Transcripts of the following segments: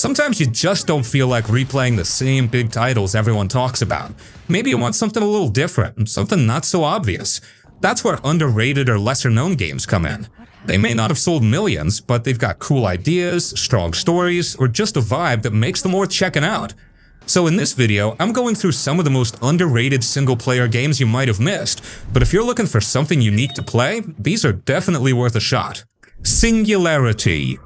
Sometimes you just don't feel like replaying the same big titles everyone talks about. Maybe you want something a little different, something not so obvious. That's where underrated or lesser-known games come in. They may not have sold millions, but they've got cool ideas, strong stories, or just a vibe that makes them worth checking out. So in this video, I'm going through some of the most underrated single-player games you might have missed, but if you're looking for something unique to play, these are definitely worth a shot. Singularity.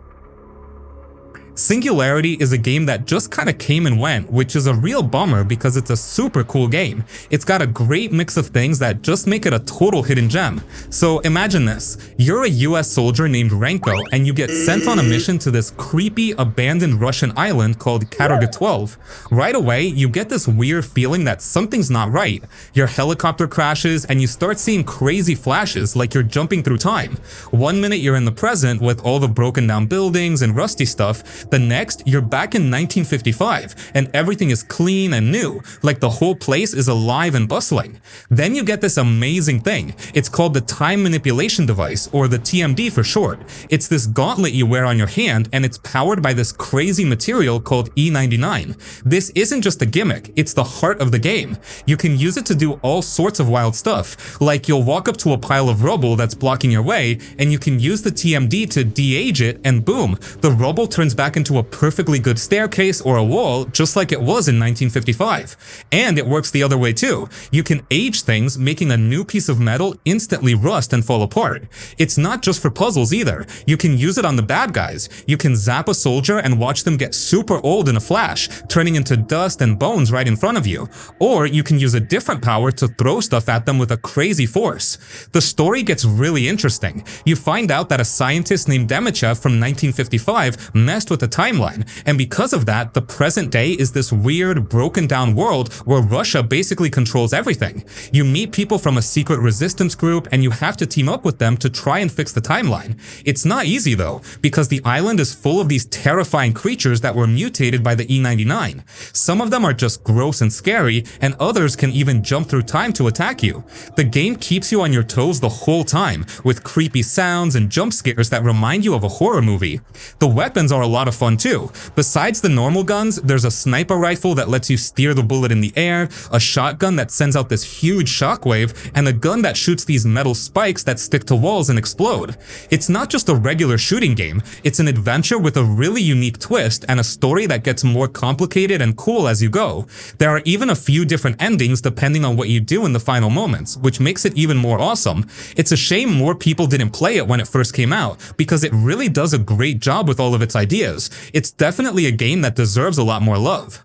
Singularity is a game that just kinda came and went, which is a real bummer because it's a super cool game. It's got a great mix of things that just make it a total hidden gem. So imagine this, you're a US soldier named Renko and you get sent on a mission to this creepy abandoned Russian island called Katarga 12. Right away, you get this weird feeling that something's not right. Your helicopter crashes and you start seeing crazy flashes like you're jumping through time. One minute you're in the present with all the broken down buildings and rusty stuff. The next, you're back in 1955, and everything is clean and new, like the whole place is alive and bustling. Then you get this amazing thing. It's called the Time Manipulation Device, or the TMD for short. It's this gauntlet you wear on your hand, and it's powered by this crazy material called E99. This isn't just a gimmick, it's the heart of the game. You can use it to do all sorts of wild stuff, like you'll walk up to a pile of rubble that's blocking your way, and you can use the TMD to de-age it, and boom, the rubble turns back into a perfectly good staircase or a wall, just like it was in 1955. And it works the other way too. You can age things, making a new piece of metal instantly rust and fall apart. It's not just for puzzles either. You can use it on the bad guys. You can zap a soldier and watch them get super old in a flash, turning into dust and bones right in front of you. Or you can use a different power to throw stuff at them with a crazy force. The story gets really interesting. You find out that a scientist named Demichev from 1955 messed with the timeline, and because of that, the present day is this weird, broken down world where Russia basically controls everything. You meet people from a secret resistance group and you have to team up with them to try and fix the timeline. It's not easy though, because the island is full of these terrifying creatures that were mutated by the E99. Some of them are just gross and scary, and others can even jump through time to attack you. The game keeps you on your toes the whole time, with creepy sounds and jump scares that remind you of a horror movie. The weapons are a lot of fun too. Besides the normal guns, there's a sniper rifle that lets you steer the bullet in the air, a shotgun that sends out this huge shockwave, and a gun that shoots these metal spikes that stick to walls and explode. It's not just a regular shooting game, it's an adventure with a really unique twist and a story that gets more complicated and cool as you go. There are even a few different endings depending on what you do in the final moments, which makes it even more awesome. It's a shame more people didn't play it when it first came out, because it really does a great job with all of its ideas. It's definitely a game that deserves a lot more love.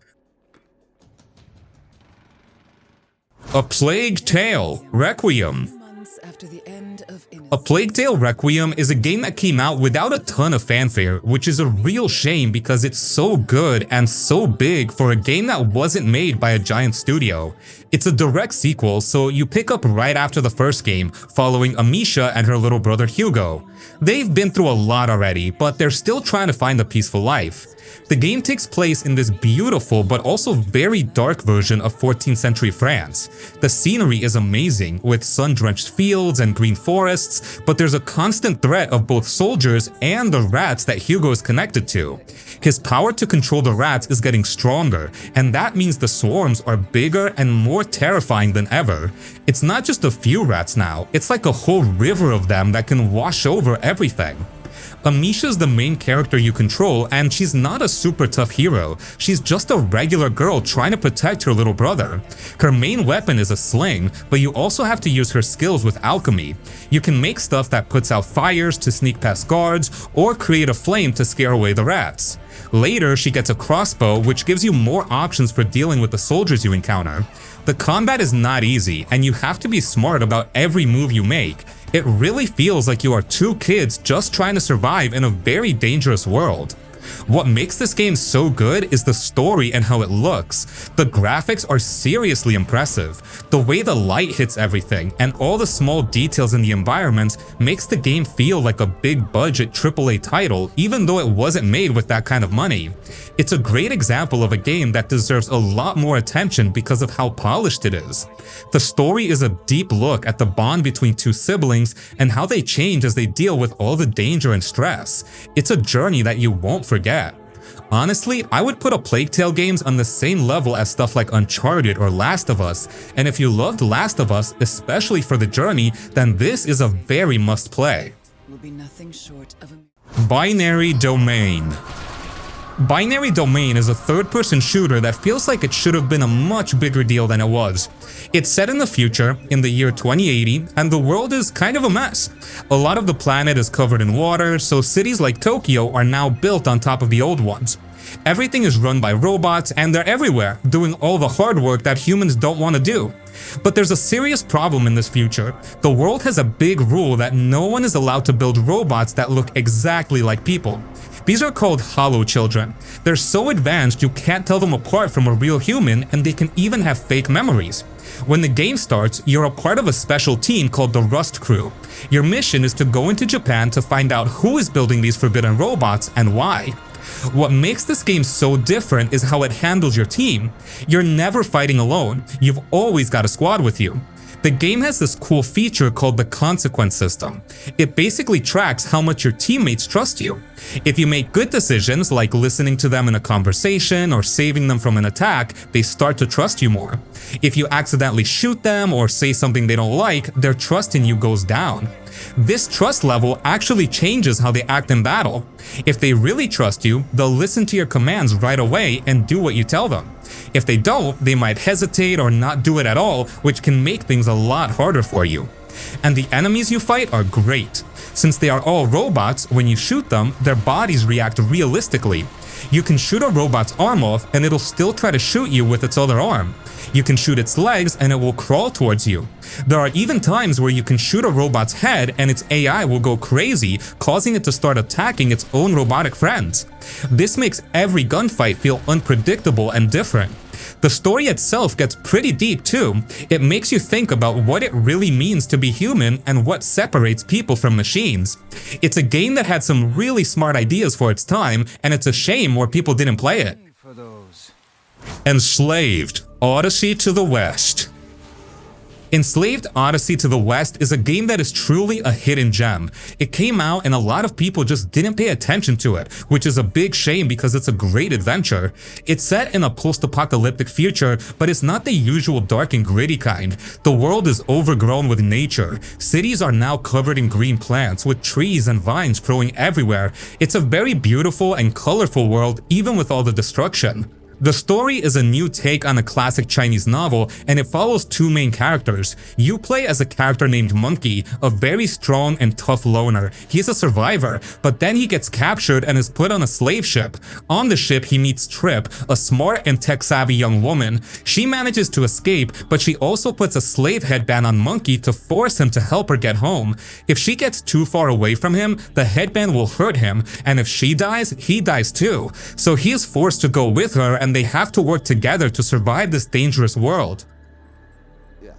A Plague Tale: Requiem. A Plague Tale: Requiem is a game that came out without a ton of fanfare, which is a real shame because it's so good and so big for a game that wasn't made by a giant studio. It's a direct sequel, so you pick up right after the first game, following Amisha and her little brother Hugo. They've been through a lot already, but they're still trying to find a peaceful life. The game takes place in this beautiful but also very dark version of 14th century France. The scenery is amazing, with sun-drenched fields and green forests, but there's a constant threat of both soldiers and the rats that Hugo is connected to. His power to control the rats is getting stronger, and that means the swarms are bigger and more terrifying than ever. It's not just a few rats now, it's like a whole river of them that can wash over everything. Amisha's the main character you control, and she's not a super tough hero. She's just a regular girl trying to protect her little brother. Her main weapon is a sling, but you also have to use her skills with alchemy. You can make stuff that puts out fires to sneak past guards, or create a flame to scare away the rats. Later, she gets a crossbow, which gives you more options for dealing with the soldiers you encounter. The combat is not easy, and you have to be smart about every move you make. It really feels like you are two kids just trying to survive in a very dangerous world. What makes this game so good is the story and how it looks. The graphics are seriously impressive. The way the light hits everything and all the small details in the environment makes the game feel like a big budget AAA title, even though it wasn't made with that kind of money. It's a great example of a game that deserves a lot more attention because of how polished it is. The story is a deep look at the bond between two siblings and how they change as they deal with all the danger and stress. It's a journey that you won't forget. Honestly, I would put a Plague Tale games on the same level as stuff like Uncharted or Last of Us, and if you loved Last of Us, especially for the journey, then this is a very must-play. Will be nothing short of a... Binary Domain. Binary Domain is a third-person shooter that feels like it should have been a much bigger deal than it was. It's set in the future, in the year 2080, and the world is kind of a mess. A lot of the planet is covered in water, so cities like Tokyo are now built on top of the old ones. Everything is run by robots, and they're everywhere, doing all the hard work that humans don't want to do. But there's a serious problem in this future. The world has a big rule that no one is allowed to build robots that look exactly like people. These are called hollow children. They're so advanced you can't tell them apart from a real human, and they can even have fake memories. When the game starts, you're a part of a special team called the Rust Crew. Your mission is to go into Japan to find out who is building these forbidden robots and why. What makes this game so different is how it handles your team. You're never fighting alone, you've always got a squad with you. The game has this cool feature called the consequence system. It basically tracks how much your teammates trust you. If you make good decisions like listening to them in a conversation or saving them from an attack, they start to trust you more. If you accidentally shoot them or say something they don't like, their trust in you goes down. This trust level actually changes how they act in battle. If they really trust you, they'll listen to your commands right away and do what you tell them. If they don't, they might hesitate or not do it at all, which can make things a lot harder for you. And the enemies you fight are great. Since they are all robots, when you shoot them, their bodies react realistically. You can shoot a robot's arm off and it'll still try to shoot you with its other arm. You can shoot its legs and it will crawl towards you. There are even times where you can shoot a robot's head and its AI will go crazy, causing it to start attacking its own robotic friends. This makes every gunfight feel unpredictable and different. The story itself gets pretty deep too. It makes you think about what it really means to be human and what separates people from machines. It's a game that had some really smart ideas for its time, and it's a shame more people didn't play it. Enslaved: Odyssey to the West. Enslaved: Odyssey to the West is a game that is truly a hidden gem. It came out and a lot of people just didn't pay attention to it, which is a big shame because it's a great adventure. It's set in a post-apocalyptic future, but it's not the usual dark and gritty kind. The world is overgrown with nature. Cities are now covered in green plants, with trees and vines growing everywhere. It's a very beautiful and colorful world, even with all the destruction. The story is a new take on a classic Chinese novel, and it follows two main characters. You play as a character named Monkey, a very strong and tough loner. He's a survivor, but then he gets captured and is put on a slave ship. On the ship, he meets Trip, a smart and tech-savvy young woman. She manages to escape, but she also puts a slave headband on Monkey to force him to help her get home. If she gets too far away from him, the headband will hurt him, and if she dies, he dies too. So he is forced to go with her, and they have to work together to survive this dangerous world. Yeah,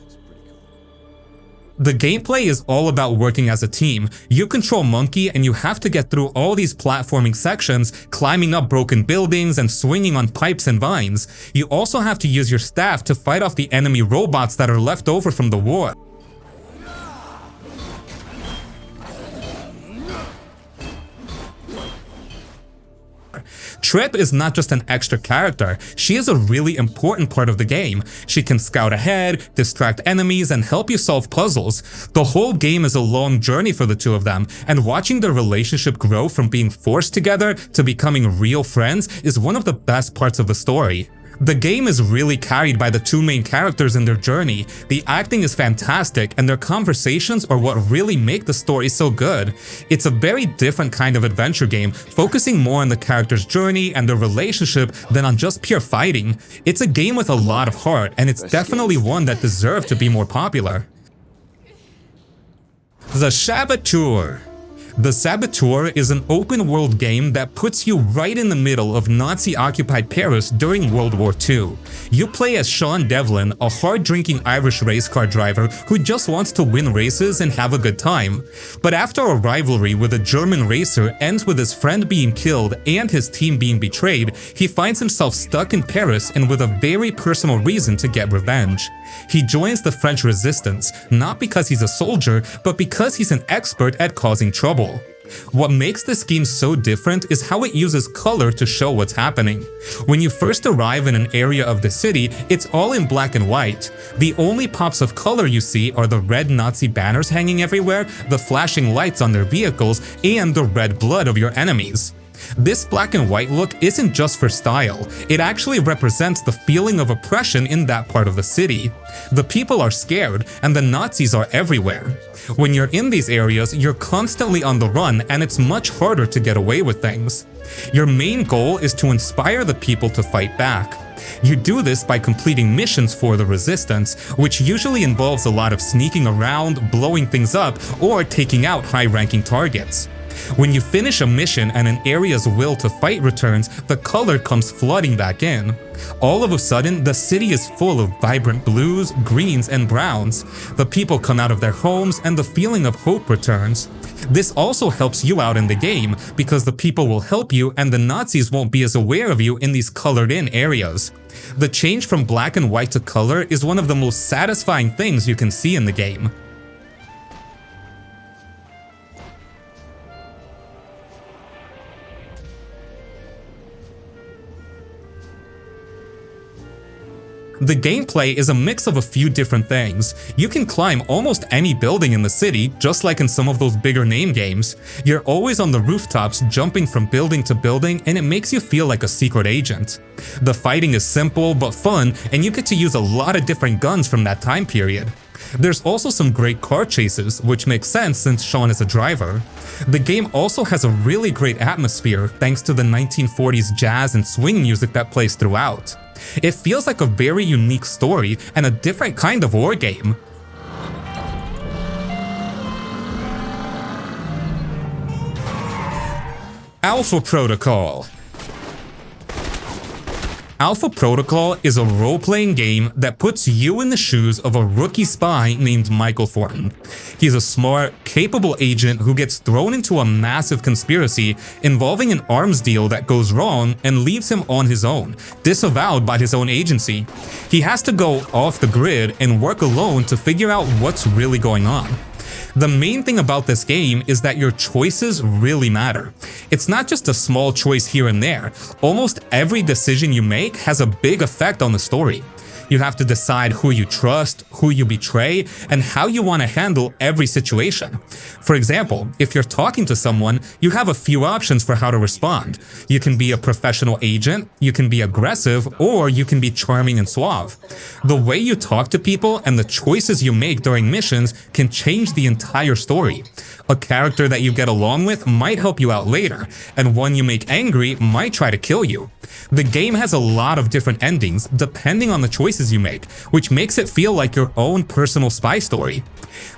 it's pretty cool. The gameplay is all about working as a team. You control Monkey and you have to get through all these platforming sections, climbing up broken buildings and swinging on pipes and vines. You also have to use your staff to fight off the enemy robots that are left over from the war. Trip is not just an extra character, she is a really important part of the game. She can scout ahead, distract enemies, and help you solve puzzles. The whole game is a long journey for the two of them, and watching their relationship grow from being forced together to becoming real friends is one of the best parts of the story. The game is really carried by the two main characters in their journey. The acting is fantastic, and their conversations are what really make the story so good. It's a very different kind of adventure game, focusing more on the character's journey and their relationship than on just pure fighting. It's a game with a lot of heart, and it's definitely one that deserved to be more popular. The Saboteur. The Saboteur is an open-world game that puts you right in the middle of Nazi-occupied Paris during World War II. You play as Sean Devlin, a hard-drinking Irish race car driver who just wants to win races and have a good time. But after a rivalry with a German racer ends with his friend being killed and his team being betrayed, he finds himself stuck in Paris and with a very personal reason to get revenge. He joins the French resistance, not because he's a soldier, but because he's an expert at causing trouble. What makes this game so different is how it uses color to show what's happening. When you first arrive in an area of the city, it's all in black and white. The only pops of color you see are the red Nazi banners hanging everywhere, the flashing lights on their vehicles, and the red blood of your enemies. This black and white look isn't just for style, it actually represents the feeling of oppression in that part of the city. The people are scared, and the Nazis are everywhere. When you're in these areas, you're constantly on the run, and it's much harder to get away with things. Your main goal is to inspire the people to fight back. You do this by completing missions for the resistance, which usually involves a lot of sneaking around, blowing things up, or taking out high-ranking targets. When you finish a mission and an area's will to fight returns, the color comes flooding back in. All of a sudden, the city is full of vibrant blues, greens, and browns. The people come out of their homes and the feeling of hope returns. This also helps you out in the game, because the people will help you and the Nazis won't be as aware of you in these colored-in areas. The change from black and white to color is one of the most satisfying things you can see in the game. The gameplay is a mix of a few different things. You can climb almost any building in the city, just like in some of those bigger name games. You're always on the rooftops jumping from building to building, and it makes you feel like a secret agent. The fighting is simple but fun, and you get to use a lot of different guns from that time period. There's also some great car chases, which makes sense since Sean is a driver. The game also has a really great atmosphere thanks to the 1940s jazz and swing music that plays throughout. It feels like a very unique story and a different kind of war game. Alpha Protocol. Alpha Protocol is a role-playing game that puts you in the shoes of a rookie spy named Michael Thornton. He's a smart, capable agent who gets thrown into a massive conspiracy involving an arms deal that goes wrong and leaves him on his own, disavowed by his own agency. He has to go off the grid and work alone to figure out what's really going on. The main thing about this game is that your choices really matter. It's not just a small choice here and there. Almost every decision you make has a big effect on the story. You have to decide who you trust, who you betray, and how you want to handle every situation. For example, if you're talking to someone, you have a few options for how to respond. You can be a professional agent, you can be aggressive, or you can be charming and suave. The way you talk to people and the choices you make during missions can change the entire story. A character that you get along with might help you out later, and one you make angry might try to kill you. The game has a lot of different endings depending on the choices you make, which makes it feel like your own personal spy story.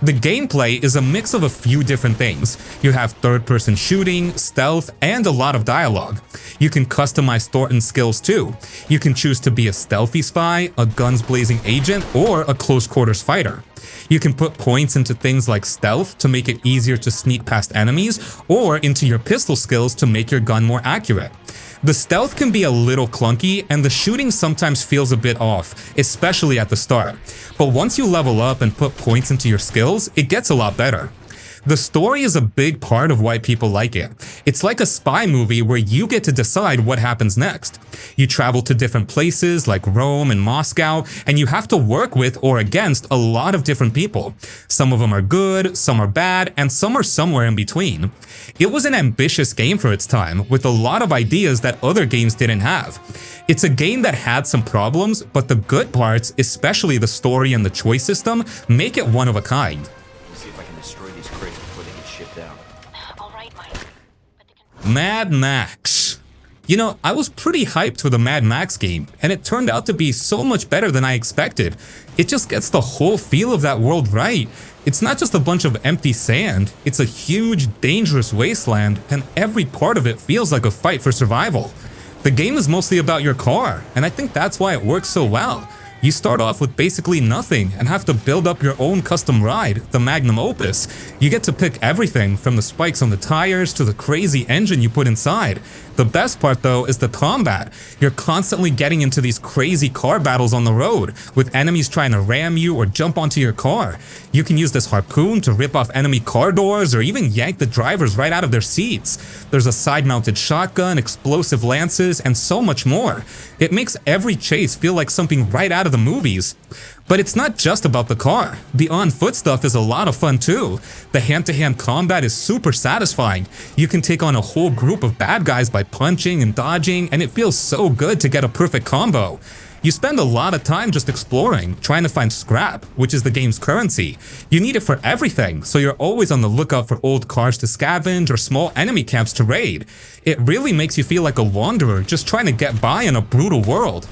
The gameplay is a mix of a few different things. You have third-person shooting, stealth, and a lot of dialogue. You can customize Thornton's skills too. You can choose to be a stealthy spy, a guns-blazing agent, or a close-quarters fighter. You can put points into things like stealth to make it easier to sneak past enemies, or into your pistol skills to make your gun more accurate. The stealth can be a little clunky, and the shooting sometimes feels a bit off, especially at the start. But once you level up and put points into your skills, it gets a lot better. The story is a big part of why people like it. It's like a spy movie where you get to decide what happens next. You travel to different places like Rome and Moscow, and you have to work with or against a lot of different people. Some of them are good, some are bad, and some are somewhere in between. It was an ambitious game for its time, with a lot of ideas that other games didn't have. It's a game that had some problems, but the good parts, especially the story and the choice system, make it one of a kind. Mad Max. You know, I was pretty hyped for the Mad Max game, and it turned out to be so much better than I expected. It just gets the whole feel of that world right. It's not just a bunch of empty sand, it's a huge, dangerous wasteland, and every part of it feels like a fight for survival. The game is mostly about your car, and I think that's why it works so well. You start off with basically nothing and have to build up your own custom ride, the Magnum Opus. You get to pick everything from the spikes on the tires to the crazy engine you put inside. The best part though is the combat. You're constantly getting into these crazy car battles on the road, with enemies trying to ram you or jump onto your car. You can use this harpoon to rip off enemy car doors or even yank the drivers right out of their seats. There's a side-mounted shotgun, explosive lances, and so much more. It makes every chase feel like something right out of the movies. But it's not just about the car. The on-foot stuff is a lot of fun too. The hand-to-hand combat is super satisfying. You can take on a whole group of bad guys by punching and dodging, and it feels so good to get a perfect combo. You spend a lot of time just exploring, trying to find scrap, which is the game's currency. You need it for everything, so you're always on the lookout for old cars to scavenge or small enemy camps to raid. It really makes you feel like a wanderer just trying to get by in a brutal world.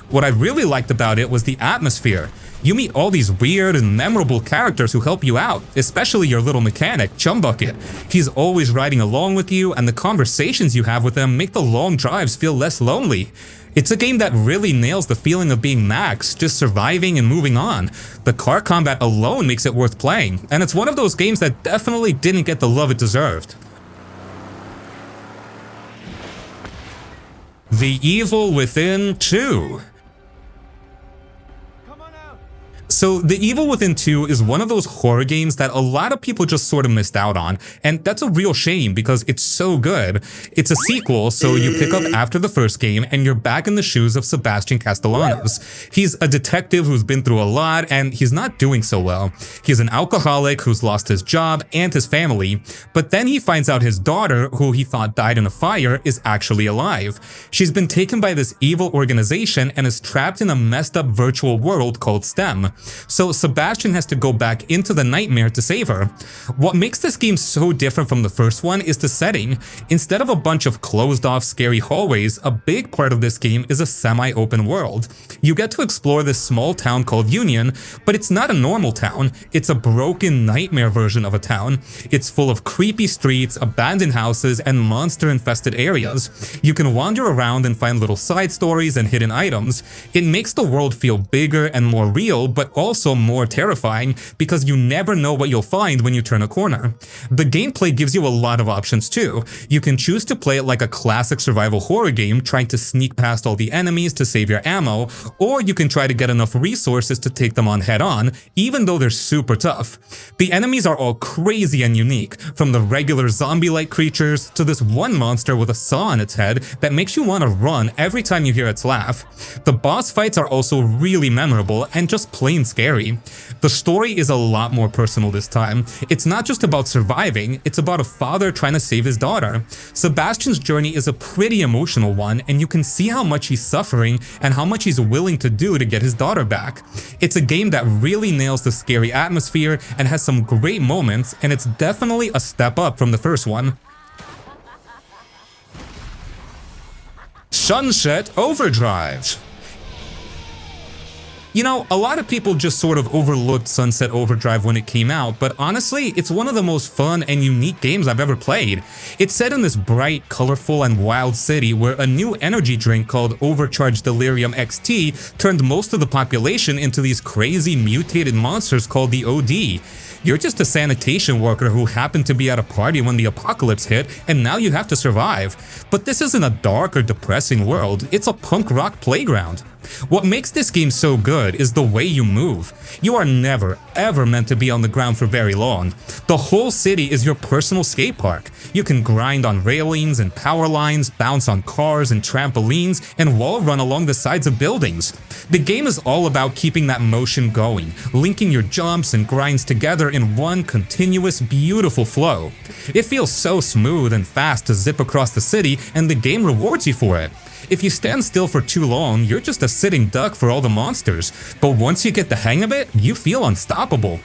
What I really liked about it was the atmosphere. You meet all these weird and memorable characters who help you out, especially your little mechanic, Chumbucket. He's always riding along with you, and the conversations you have with him make the long drives feel less lonely. It's a game that really nails the feeling of being Max, just surviving and moving on. The car combat alone makes it worth playing, and it's one of those games that definitely didn't get the love it deserved. The Evil Within 2. So The Evil Within 2 is one of those horror games that a lot of people just sort of missed out on, and that's a real shame because it's so good. It's a sequel, so you pick up after the first game and you're back in the shoes of Sebastian Castellanos. He's a detective who's been through a lot and he's not doing so well. He's an alcoholic who's lost his job and his family, but then he finds out his daughter, who he thought died in a fire, is actually alive. She's been taken by this evil organization and is trapped in a messed up virtual world called STEM. So Sebastian has to go back into the nightmare to save her. What makes this game so different from the first one is the setting. Instead of a bunch of closed-off scary hallways, a big part of this game is a semi-open world. You get to explore this small town called Union, but it's not a normal town. It's a broken nightmare version of a town. It's full of creepy streets, abandoned houses, and monster-infested areas. You can wander around and find little side stories and hidden items. It makes the world feel bigger and more real, but also more terrifying because you never know what you'll find when you turn a corner. The gameplay gives you a lot of options too. You can choose to play it like a classic survival horror game, trying to sneak past all the enemies to save your ammo, or you can try to get enough resources to take them on head on, even though they're super tough. The enemies are all crazy and unique, from the regular zombie-like creatures to this one monster with a saw on its head that makes you want to run every time you hear its laugh. The boss fights are also really memorable and just plain scary. The story is a lot more personal this time. It's not just about surviving, it's about a father trying to save his daughter. Sebastian's journey is a pretty emotional one, and you can see how much he's suffering and how much he's willing to do to get his daughter back. It's a game that really nails the scary atmosphere and has some great moments, and it's definitely a step up from the first one. Sunset Overdrive. You know, a lot of people just sort of overlooked Sunset Overdrive when it came out, but honestly, it's one of the most fun and unique games I've ever played. It's set in this bright, colorful, and wild city where a new energy drink called Overcharged Delirium XT turned most of the population into these crazy mutated monsters called the OD. You're just a sanitation worker who happened to be at a party when the apocalypse hit, and now you have to survive. But this isn't a dark or depressing world, it's a punk rock playground. What makes this game so good is the way you move. You are never, ever meant to be on the ground for very long. The whole city is your personal skate park. You can grind on railings and power lines, bounce on cars and trampolines, and wall run along the sides of buildings. The game is all about keeping that motion going, linking your jumps and grinds together in one continuous, beautiful flow. It feels so smooth and fast to zip across the city, and the game rewards you for it. If you stand still for too long, you're just a sitting duck for all the monsters, but once you get the hang of it, you feel unstoppable.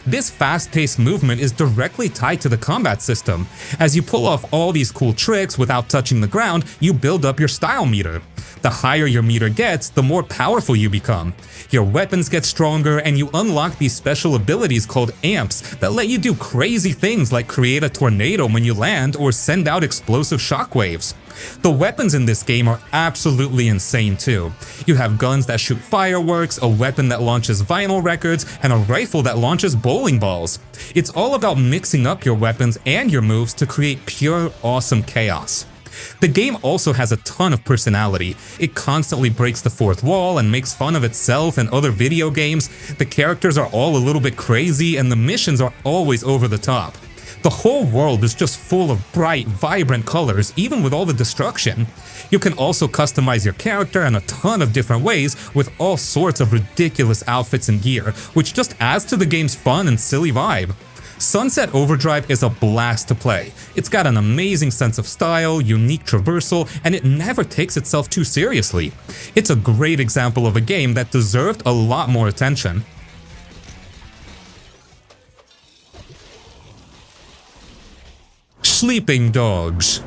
This fast-paced movement is directly tied to the combat system. As you pull off all these cool tricks without touching the ground, you build up your style meter. The higher your meter gets, the more powerful you become. Your weapons get stronger, and you unlock these special abilities called amps that let you do crazy things like create a tornado when you land or send out explosive shockwaves. The weapons in this game are absolutely insane too. You have guns that shoot fireworks, a weapon that launches vinyl records, and a rifle that launches bowling balls. It's all about mixing up your weapons and your moves to create pure awesome chaos. The game also has a ton of personality. It constantly breaks the fourth wall and makes fun of itself and other video games. The characters are all a little bit crazy and the missions are always over the top. The whole world is just full of bright, vibrant colors, even with all the destruction. You can also customize your character in a ton of different ways with all sorts of ridiculous outfits and gear, which just adds to the game's fun and silly vibe. Sunset Overdrive is a blast to play. It's got an amazing sense of style, unique traversal, and it never takes itself too seriously. It's a great example of a game that deserved a lot more attention. Sleeping Dogs.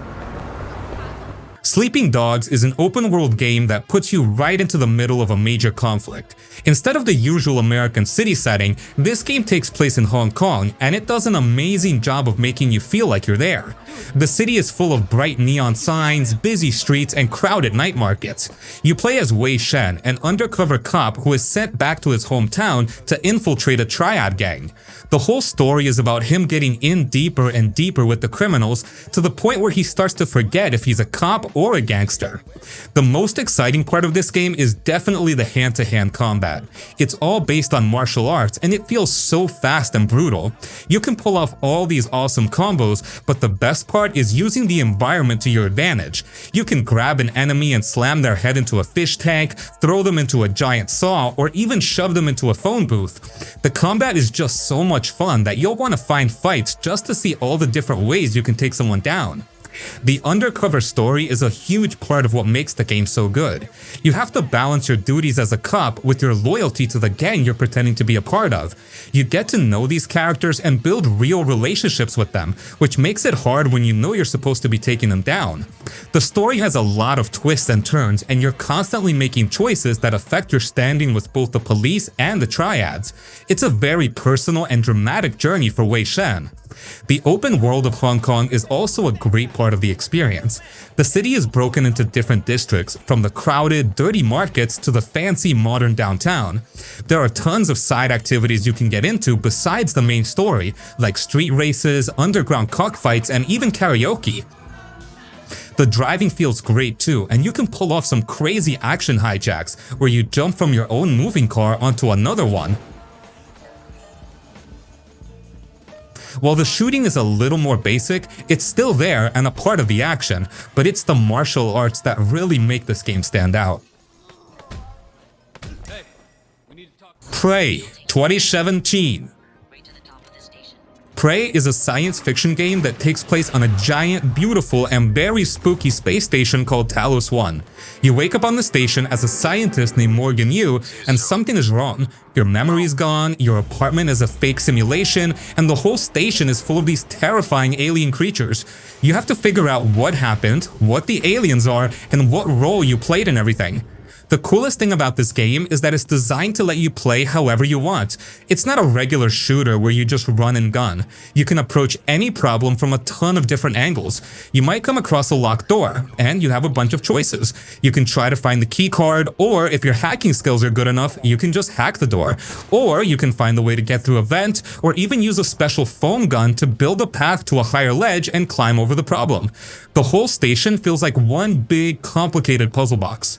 Sleeping Dogs is an open-world game that puts you right into the middle of a major conflict. Instead of the usual American city setting, this game takes place in Hong Kong, and it does an amazing job of making you feel like you're there. The city is full of bright neon signs, busy streets, and crowded night markets. You play as Wei Shen, an undercover cop who is sent back to his hometown to infiltrate a triad gang. The whole story is about him getting in deeper and deeper with the criminals to the point where he starts to forget if he's a cop or a gangster. The most exciting part of this game is definitely the hand-to-hand combat. It's all based on martial arts and it feels so fast and brutal. You can pull off all these awesome combos, but the best part is using the environment to your advantage. You can grab an enemy and slam their head into a fish tank, throw them into a giant saw, or even shove them into a phone booth. The combat is just so much fun that you'll want to find fights just to see all the different ways you can take someone down. The undercover story is a huge part of what makes the game so good. You have to balance your duties as a cop with your loyalty to the gang you're pretending to be a part of. You get to know these characters and build real relationships with them, which makes it hard when you know you're supposed to be taking them down. The story has a lot of twists and turns, and you're constantly making choices that affect your standing with both the police and the triads. It's a very personal and dramatic journey for Wei Shen. The open world of Hong Kong is also a great part of the experience. The city is broken into different districts, from the crowded, dirty markets to the fancy modern downtown. There are tons of side activities you can get into besides the main story, like street races, underground cockfights, and even karaoke. The driving feels great too, and you can pull off some crazy action hijacks where you jump from your own moving car onto another one. While the shooting is a little more basic, it's still there and a part of the action, but it's the martial arts that really make this game stand out. Prey 2017. Prey is a science fiction game that takes place on a giant, beautiful, and very spooky space station called Talos 1. You wake up on the station as a scientist named Morgan Yu, and something is wrong. Your memory's gone, your apartment is a fake simulation, and the whole station is full of these terrifying alien creatures. You have to figure out what happened, what the aliens are, and what role you played in everything. The coolest thing about this game is that it's designed to let you play however you want. It's not a regular shooter where you just run and gun. You can approach any problem from a ton of different angles. You might come across a locked door, and you have a bunch of choices. You can try to find the key card, or if your hacking skills are good enough, you can just hack the door. Or you can find the way to get through a vent, or even use a special foam gun to build a path to a higher ledge and climb over the problem. The whole station feels like one big, complicated puzzle box.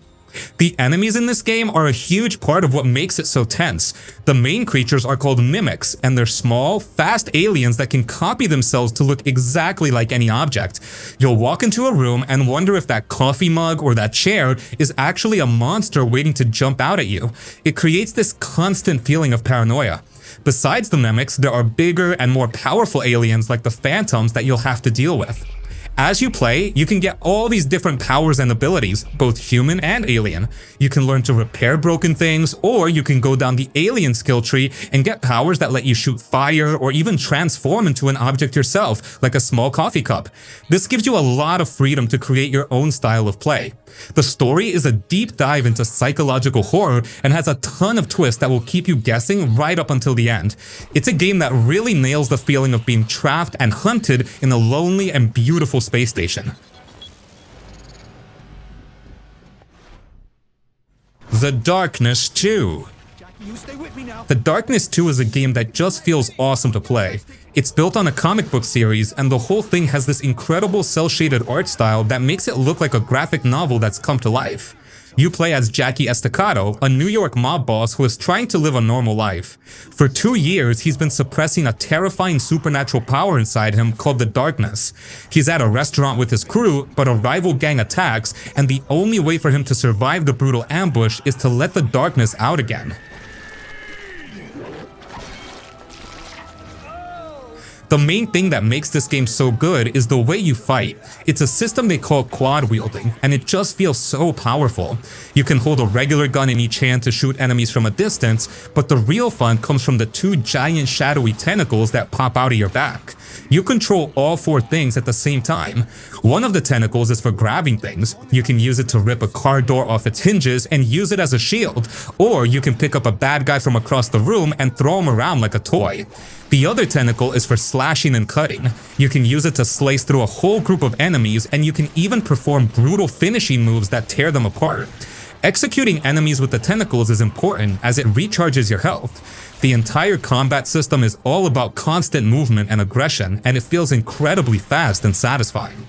The enemies in this game are a huge part of what makes it so tense. The main creatures are called mimics, and they're small, fast aliens that can copy themselves to look exactly like any object. You'll walk into a room and wonder if that coffee mug or that chair is actually a monster waiting to jump out at you. It creates this constant feeling of paranoia. Besides the mimics, there are bigger and more powerful aliens like the phantoms that you'll have to deal with. As you play, you can get all these different powers and abilities, both human and alien. You can learn to repair broken things, or you can go down the alien skill tree and get powers that let you shoot fire or even transform into an object yourself, like a small coffee cup. This gives you a lot of freedom to create your own style of play. The story is a deep dive into psychological horror and has a ton of twists that will keep you guessing right up until the end. It's a game that really nails the feeling of being trapped and hunted in a lonely and beautiful space station. The Darkness 2. You stay with me now. The Darkness 2 is a game that just feels awesome to play. It's built on a comic book series, and the whole thing has this incredible cel-shaded art style that makes it look like a graphic novel that's come to life. You play as Jackie Estacado, a New York mob boss who is trying to live a normal life. For 2 years, he's been suppressing a terrifying supernatural power inside him called the Darkness. He's at a restaurant with his crew, but a rival gang attacks, and the only way for him to survive the brutal ambush is to let the Darkness out again. The main thing that makes this game so good is the way you fight. It's a system they call quad wielding, and it just feels so powerful. You can hold a regular gun in each hand to shoot enemies from a distance, but the real fun comes from the 2 giant shadowy tentacles that pop out of your back. You control all 4 things at the same time. One of the tentacles is for grabbing things. You can use it to rip a car door off its hinges and use it as a shield, or you can pick up a bad guy from across the room and throw him around like a toy. The other tentacle is for slashing and cutting. You can use it to slice through a whole group of enemies, and you can even perform brutal finishing moves that tear them apart. Executing enemies with the tentacles is important as it recharges your health. The entire combat system is all about constant movement and aggression, and it feels incredibly fast and satisfying.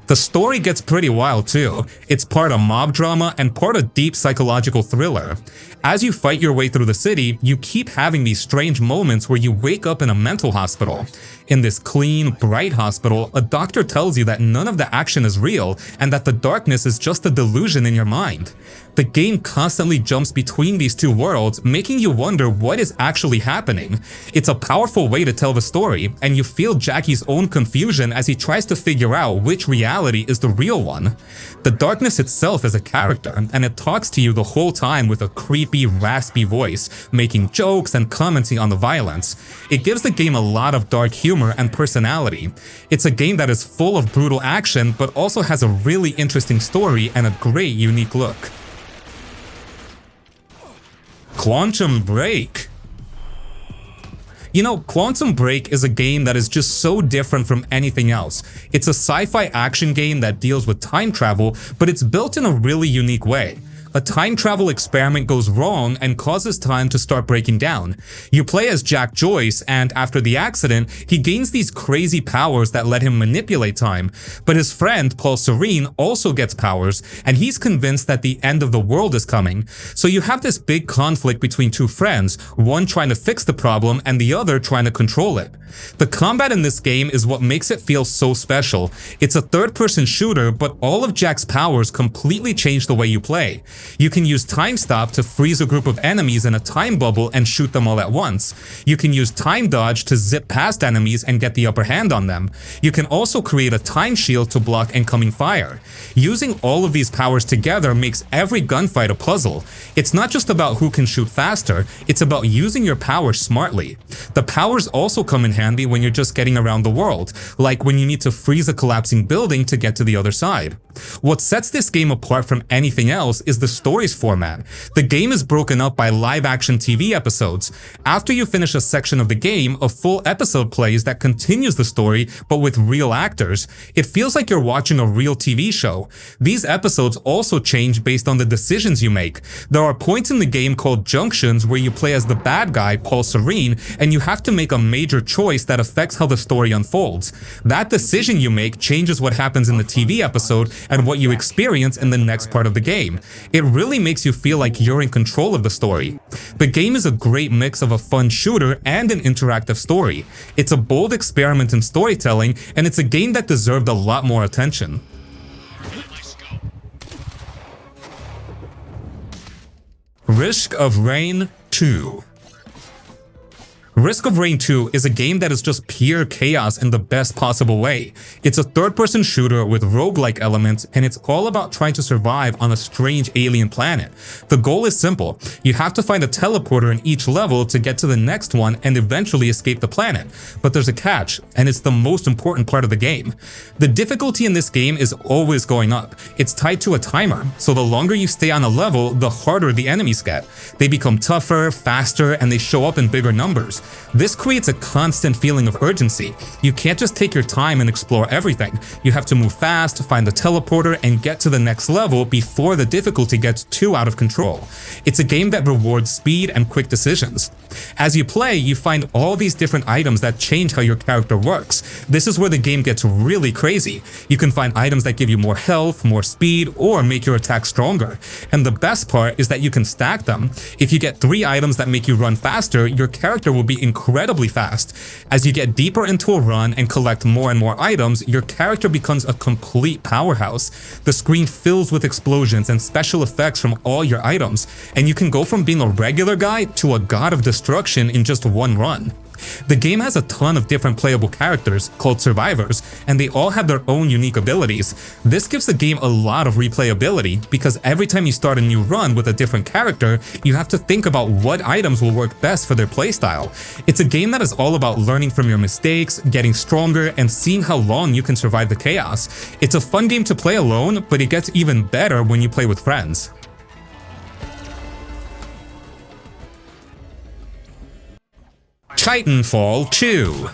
The story gets pretty wild too. It's part a mob drama and part a deep psychological thriller. As you fight your way through the city, you keep having these strange moments where you wake up in a mental hospital. In this clean, bright hospital, a doctor tells you that none of the action is real and that the darkness is just a delusion in your mind. The game constantly jumps between these 2 worlds, making you wonder what is actually happening. It's a powerful way to tell the story, and you feel Jackie's own confusion as he tries to figure out which reality is the real one. The darkness itself is a character, and it talks to you the whole time with a creepy, raspy voice, making jokes and commenting on the violence. It gives the game a lot of dark humor and personality. It's a game that is full of brutal action, but also has a really interesting story and a great unique look. Quantum Break. You know, Quantum Break is a game that is just so different from anything else. It's a sci-fi action game that deals with time travel, but it's built in a really unique way. A time travel experiment goes wrong and causes time to start breaking down. You play as Jack Joyce, and after the accident, he gains these crazy powers that let him manipulate time. But his friend, Paul Serene, also gets powers, and he's convinced that the end of the world is coming. So you have this big conflict between 2 friends, one trying to fix the problem and the other trying to control it. The combat in this game is what makes it feel so special. It's a third-person shooter, but all of Jack's powers completely change the way you play. You can use Time Stop to freeze a group of enemies in a time bubble and shoot them all at once. You can use Time Dodge to zip past enemies and get the upper hand on them. You can also create a time shield to block incoming fire. Using all of these powers together makes every gunfight a puzzle. It's not just about who can shoot faster, it's about using your powers smartly. The powers also come in handy when you're just getting around the world, like when you need to freeze a collapsing building to get to the other side. What sets this game apart from anything else is the story's format. The game is broken up by live-action TV episodes. After you finish a section of the game, a full episode plays that continues the story, but with real actors. It feels like you're watching a real TV show. These episodes also change based on the decisions you make. There are points in the game called junctions where you play as the bad guy, Paul Serene, and you have to make a major choice that affects how the story unfolds. That decision you make changes what happens in the TV episode and what you experience in the next part of the game. It really makes you feel like you're in control of the story. The game is a great mix of a fun shooter and an interactive story. It's a bold experiment in storytelling, and it's a game that deserved a lot more attention. Risk of Rain 2. Risk of Rain 2 is a game that is just pure chaos in the best possible way. It's a third-person shooter with roguelike elements, and it's all about trying to survive on a strange alien planet. The goal is simple. You have to find a teleporter in each level to get to the next one and eventually escape the planet. But there's a catch, and it's the most important part of the game. The difficulty in this game is always going up. It's tied to a timer, so the longer you stay on a level, the harder the enemies get. They become tougher, faster, and they show up in bigger numbers. This creates a constant feeling of urgency. You can't just take your time and explore everything. You have to move fast, find the teleporter, and get to the next level before the difficulty gets too out of control. It's a game that rewards speed and quick decisions. As you play, you find all these different items that change how your character works. This is where the game gets really crazy. You can find items that give you more health, more speed, or make your attack stronger. And the best part is that you can stack them. If you get 3 items that make you run faster, your character will be incredibly fast. As you get deeper into a run and collect more and more items, your character becomes a complete powerhouse. The screen fills with explosions and special effects from all your items, and you can go from being a regular guy to a god of destruction in just one run. The game has a ton of different playable characters, called survivors, and they all have their own unique abilities. This gives the game a lot of replayability, because every time you start a new run with a different character, you have to think about what items will work best for their playstyle. It's a game that is all about learning from your mistakes, getting stronger, and seeing how long you can survive the chaos. It's a fun game to play alone, but it gets even better when you play with friends. Titanfall 2.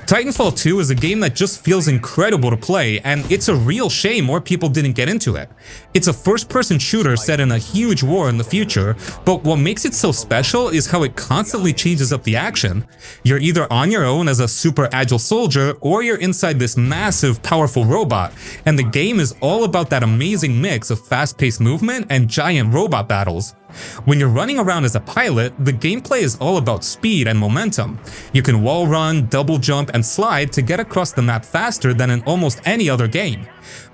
Titanfall 2 is a game that just feels incredible to play, and it's a real shame more people didn't get into it. It's a first-person shooter set in a huge war in the future, but what makes it so special is how it constantly changes up the action. You're either on your own as a super agile soldier, or you're inside this massive, powerful robot, and the game is all about that amazing mix of fast-paced movement and giant robot battles. When you're running around as a pilot, the gameplay is all about speed and momentum. You can wall run, double jump, and slide to get across the map faster than in almost any other game.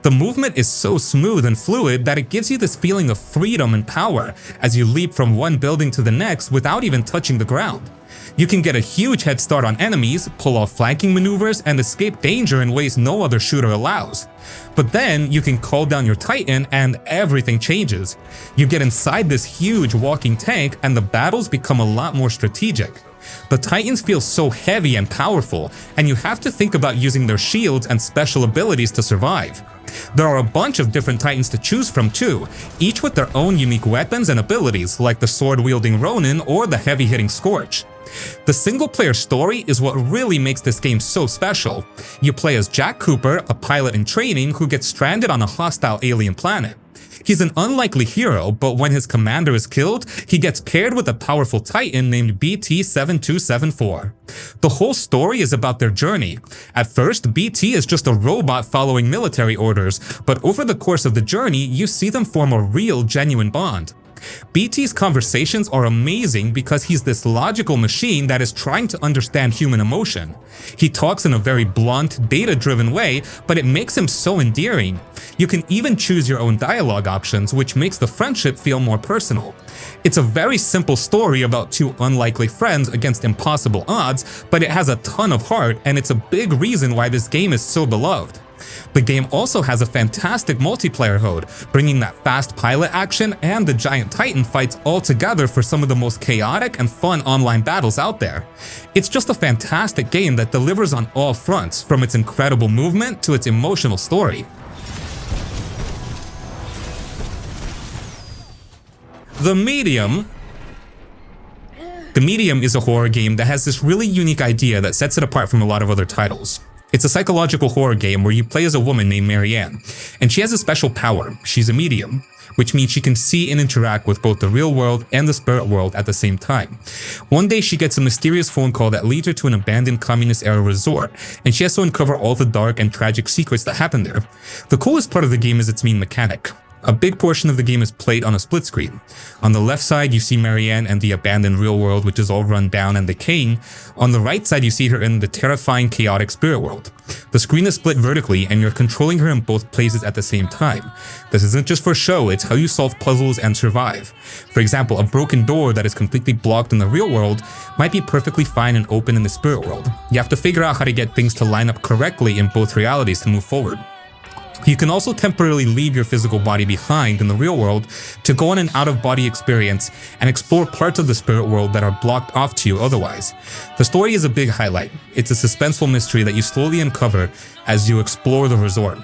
The movement is so smooth and fluid that it gives you this feeling of freedom and power as you leap from one building to the next without even touching the ground. You can get a huge head start on enemies, pull off flanking maneuvers, and escape danger in ways no other shooter allows. But then you can call down your Titan and everything changes. You get inside this huge walking tank and the battles become a lot more strategic. The Titans feel so heavy and powerful, and you have to think about using their shields and special abilities to survive. There are a bunch of different Titans to choose from too, each with their own unique weapons and abilities, like the sword-wielding Ronin or the heavy-hitting Scorch. The single-player story is what really makes this game so special. You play as Jack Cooper, a pilot in training who gets stranded on a hostile alien planet. He's an unlikely hero, but when his commander is killed, he gets paired with a powerful Titan named BT-7274. The whole story is about their journey. At first, BT is just a robot following military orders, but over the course of the journey, you see them form a real, genuine bond. BT's conversations are amazing because he's this logical machine that is trying to understand human emotion. He talks in a very blunt, data-driven way, but it makes him so endearing. You can even choose your own dialogue options, which makes the friendship feel more personal. It's a very simple story about 2 unlikely friends against impossible odds, but it has a ton of heart, and it's a big reason why this game is so beloved. The game also has a fantastic multiplayer mode, bringing that fast pilot action and the giant Titan fights all together for some of the most chaotic and fun online battles out there. It's just a fantastic game that delivers on all fronts, from its incredible movement to its emotional story. The Medium. The Medium is a horror game that has this really unique idea that sets it apart from a lot of other titles. It's a psychological horror game where you play as a woman named Marianne, and she has a special power. She's a medium, which means she can see and interact with both the real world and the spirit world at the same time. One day she gets a mysterious phone call that leads her to an abandoned communist-era resort, and she has to uncover all the dark and tragic secrets that happen there. The coolest part of the game is its main mechanic. A big portion of the game is played on a split screen. On the left side, you see Marianne and the abandoned real world, which is all run down and decaying. On the right side, you see her in the terrifying, chaotic spirit world. The screen is split vertically, and you're controlling her in both places at the same time. This isn't just for show, it's how you solve puzzles and survive. For example, a broken door that is completely blocked in the real world might be perfectly fine and open in the spirit world. You have to figure out how to get things to line up correctly in both realities to move forward. You can also temporarily leave your physical body behind in the real world to go on an out-of-body experience and explore parts of the spirit world that are blocked off to you otherwise. The story is a big highlight. It's a suspenseful mystery that you slowly uncover as you explore the resort.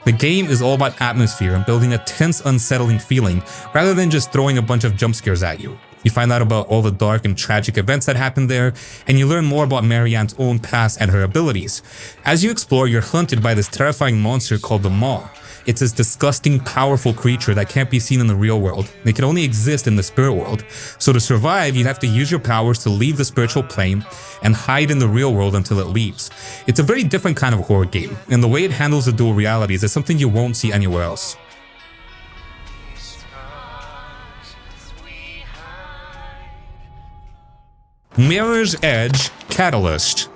The game is all about atmosphere and building a tense, unsettling feeling rather than just throwing a bunch of jump scares at you. You find out about all the dark and tragic events that happened there, and you learn more about Marianne's own past and her abilities. As you explore, you're hunted by this terrifying monster called the Maw. It's this disgusting, powerful creature that can't be seen in the real world. It can only exist in the spirit world. So to survive, you have to use your powers to leave the spiritual plane and hide in the real world until it leaves. It's a very different kind of horror game, and the way it handles the dual realities is something you won't see anywhere else. Mirror's Edge Catalyst.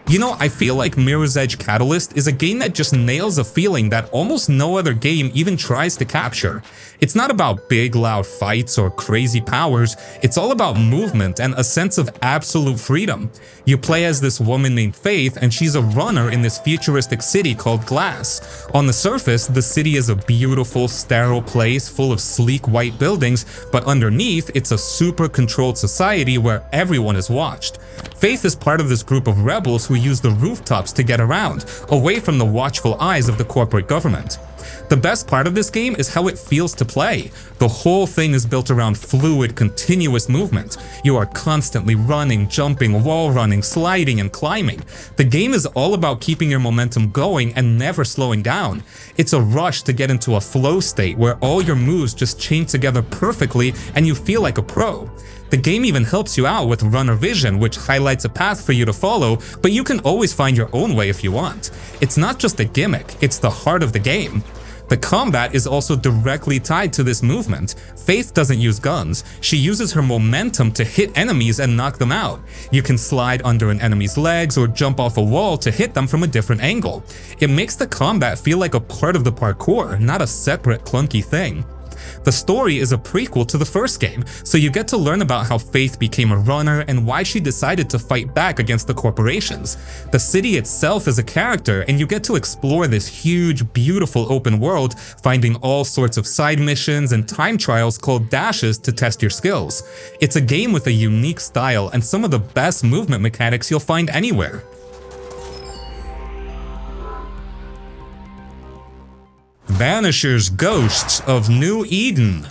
You know, I feel like Mirror's Edge Catalyst is a game that just nails a feeling that almost no other game even tries to capture. It's not about big, loud fights or crazy powers, it's all about movement and a sense of absolute freedom. You play as this woman named Faith, and she's a runner in this futuristic city called Glass. On the surface, the city is a beautiful, sterile place full of sleek white buildings, but underneath, it's a super controlled society where everyone is watched. Faith is part of this group of rebels who use the rooftops to get around, away from the watchful eyes of the corporate government. The best part of this game is how it feels to play. The whole thing is built around fluid, continuous movement. You are constantly running, jumping, wall running, sliding, and climbing. The game is all about keeping your momentum going and never slowing down. It's a rush to get into a flow state where all your moves just chain together perfectly and you feel like a pro. The game even helps you out with runner vision, which highlights a path for you to follow, but you can always find your own way if you want. It's not just a gimmick, it's the heart of the game. The combat is also directly tied to this movement. Faith doesn't use guns, she uses her momentum to hit enemies and knock them out. You can slide under an enemy's legs or jump off a wall to hit them from a different angle. It makes the combat feel like a part of the parkour, not a separate clunky thing. The story is a prequel to the first game, so you get to learn about how Faith became a runner and why she decided to fight back against the corporations. The city itself is a character, and you get to explore this huge, beautiful open world, finding all sorts of side missions and time trials called dashes to test your skills. It's a game with a unique style and some of the best movement mechanics you'll find anywhere. Banishers Ghosts of New Eden.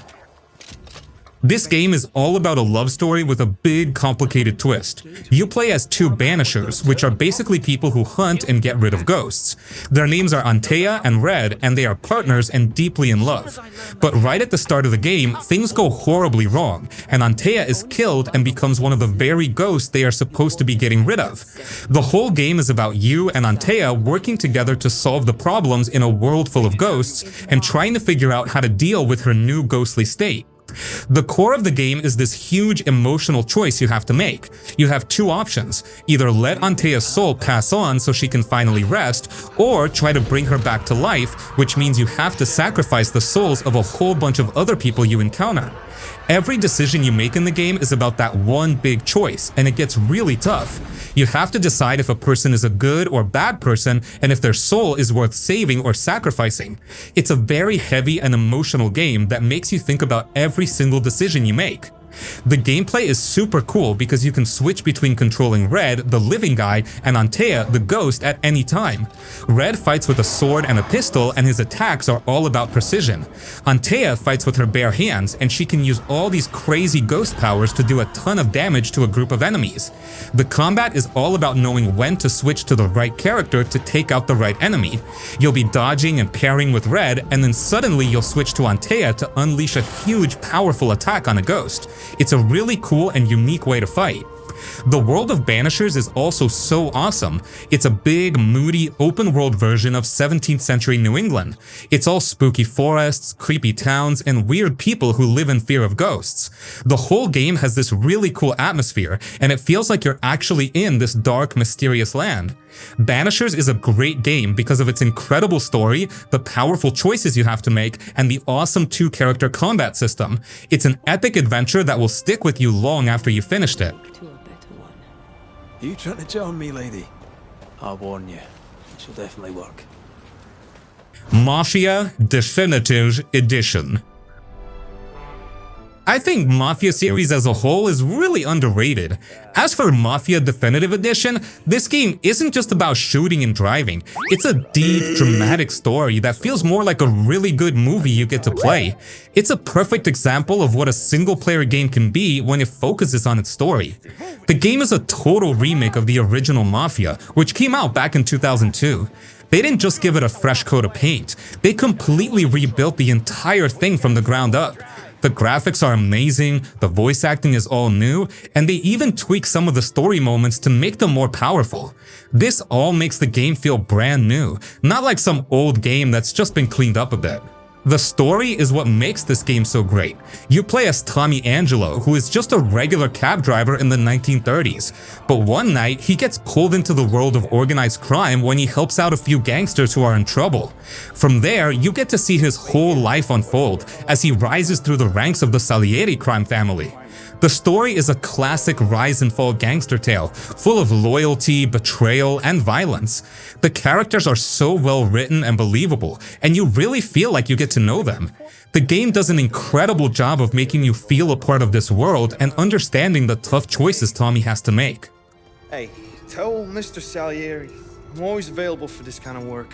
This game is all about a love story with a big, complicated twist. You play as two Banishers, which are basically people who hunt and get rid of ghosts. Their names are Antea and Red, and they are partners and deeply in love. But right at the start of the game, things go horribly wrong, and Antea is killed and becomes one of the very ghosts they are supposed to be getting rid of. The whole game is about you and Antea working together to solve the problems in a world full of ghosts, and trying to figure out how to deal with her new ghostly state. The core of the game is this huge emotional choice you have to make. You have two options: either let Antea's soul pass on so she can finally rest, or try to bring her back to life, which means you have to sacrifice the souls of a whole bunch of other people you encounter. Every decision you make in the game is about that one big choice, and it gets really tough. You have to decide if a person is a good or bad person, and if their soul is worth saving or sacrificing. It's a very heavy and emotional game that makes you think about every single decision you make. The gameplay is super cool because you can switch between controlling Red, the living guy, and Antea, the ghost, at any time. Red fights with a sword and a pistol, and his attacks are all about precision. Antea fights with her bare hands, and she can use all these crazy ghost powers to do a ton of damage to a group of enemies. The combat is all about knowing when to switch to the right character to take out the right enemy. You'll be dodging and parrying with Red, and then suddenly you'll switch to Antea to unleash a huge, powerful attack on a ghost. It's a really cool and unique way to fight. The world of Banishers is also so awesome. It's a big, moody, open-world version of 17th century New England. It's all spooky forests, creepy towns, and weird people who live in fear of ghosts. The whole game has this really cool atmosphere, and it feels like you're actually in this dark, mysterious land. Banishers is a great game because of its incredible story, the powerful choices you have to make, and the awesome two-character combat system. It's an epic adventure that will stick with you long after you finished it. You trying to join me, lady? I'll warn you, it'll definitely work. Mafia Definitive Edition. I think Mafia series as a whole is really underrated. As for Mafia Definitive Edition, this game isn't just about shooting and driving. It's a deep, dramatic story that feels more like a really good movie you get to play. It's a perfect example of what a single-player game can be when it focuses on its story. The game is a total remake of the original Mafia, which came out back in 2002. They didn't just give it a fresh coat of paint, they completely rebuilt the entire thing from the ground up. The graphics are amazing, the voice acting is all new, and they even tweak some of the story moments to make them more powerful. This all makes the game feel brand new, not like some old game that's just been cleaned up a bit. The story is what makes this game so great. You play as Tommy Angelo, who is just a regular cab driver in the 1930s. But one night, he gets pulled into the world of organized crime when he helps out a few gangsters who are in trouble. From there, you get to see his whole life unfold as he rises through the ranks of the Salieri crime family. The story is a classic rise and fall gangster tale, full of loyalty, betrayal, and violence. The characters are so well written and believable, and you really feel like you get to know them. The game does an incredible job of making you feel a part of this world and understanding the tough choices Tommy has to make. Hey, tell Mr. Salieri I'm always available for this kind of work.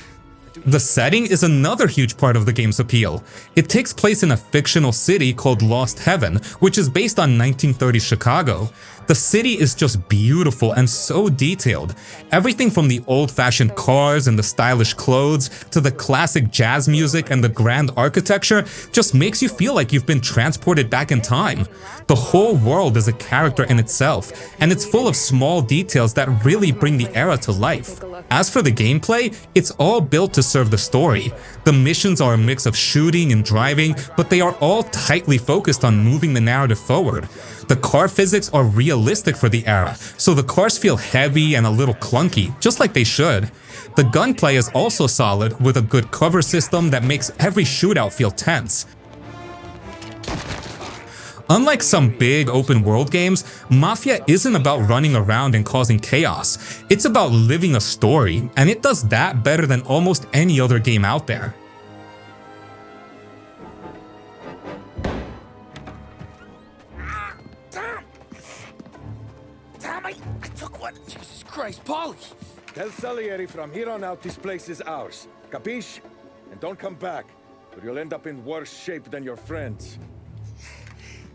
The setting is another huge part of the game's appeal. It takes place in a fictional city called Lost Heaven, which is based on 1930s Chicago. The city is just beautiful and so detailed. Everything from the old-fashioned cars and the stylish clothes to the classic jazz music and the grand architecture just makes you feel like you've been transported back in time. The whole world is a character in itself, and it's full of small details that really bring the era to life. As for the gameplay, it's all built to serve the story. The missions are a mix of shooting and driving, but they are all tightly focused on moving the narrative forward. The car physics are realistic for the era, so the cars feel heavy and a little clunky, just like they should. The gunplay is also solid, with a good cover system that makes every shootout feel tense. Unlike some big open-world games, Mafia isn't about running around and causing chaos. It's about living a story, and it does that better than almost any other game out there. Tommy, I took one. Jesus Christ, Paulie! Tell Salieri from here on out this place is ours. Capiche? And don't come back, or you'll end up in worse shape than your friends.